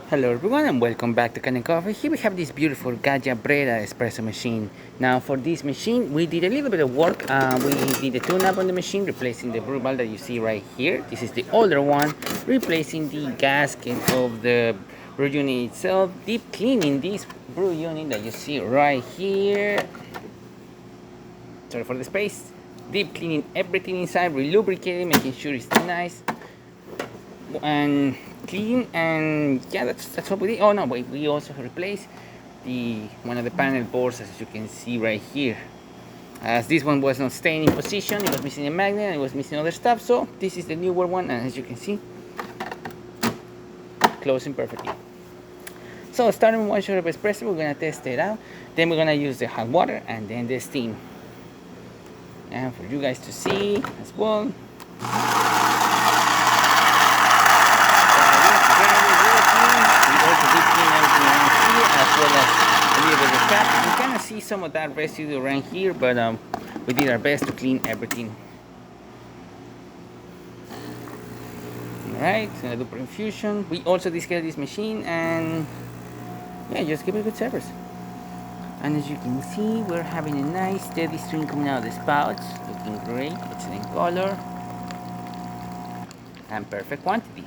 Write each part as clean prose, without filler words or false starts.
Hello everyone and welcome back to Can Coffee. Here we have this beautiful Gaggia brera espresso machine. Now for this machine we did a little bit of work. We did a tune-up on the machine, replacing the brew valve that you see right here. This is the older one, replacing the gasket of the brew unit itself, deep cleaning this brew unit that you see right here. Sorry for the space. Deep cleaning everything inside, re-lubricating, making sure it's nice and clean, and yeah, that's what we did. Oh no, wait, we also replaced the one of the panel boards, as you can see right here, as this one was not staying in position. It was missing a magnet and it was missing other stuff, so this is the newer one, and as you can see, closing perfectly. So starting with 1 shot of espresso, we're gonna test it out, then we're gonna use the hot water and then the steam, and for you guys to see as well. You kind of see some of that residue around here, but we did our best to clean everything. Alright, so I'm gonna do pre-infusion. We also discarded this machine, and yeah, just give it a good service. And as you can see, we're having a nice steady stream coming out of the spouts, looking great, excellent color, and perfect quantity.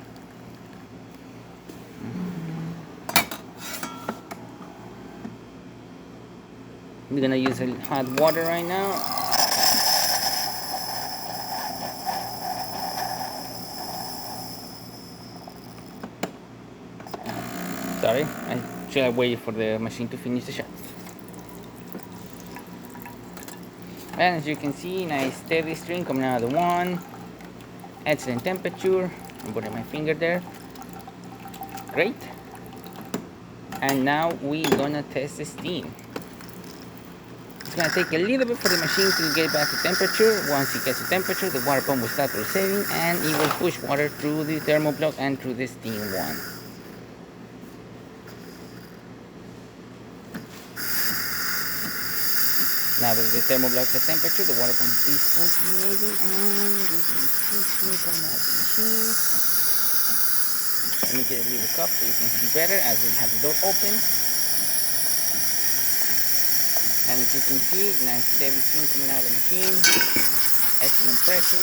We're gonna use hot water right now. Sorry, I should have waited for the machine to finish the shot. And as you can see, nice steady stream coming out of the one. Excellent temperature. I'm putting my finger there. Great. And now we're gonna test the steam. It's gonna take a little bit for the machine to get back to temperature. Once it gets to temperature, the water pump will start rotating and it will push water through the thermal block and through the steam one. Now that the thermal block at temperature, the water pump is functioning, and this is steam coming out of the machine. Let me get a little cup so you can see better as we have the door open. And as you can see, nice steady steam coming out of the machine. Excellent pressure.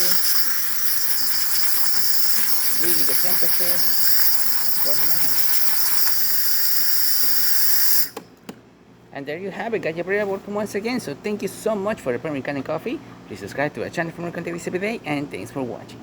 Really good temperature. I'm burning my hand. And there you have it, Gaggia brera working once again. So thank you so much for preparing Can Coffee. Please subscribe to our channel for more content every day, and thanks for watching.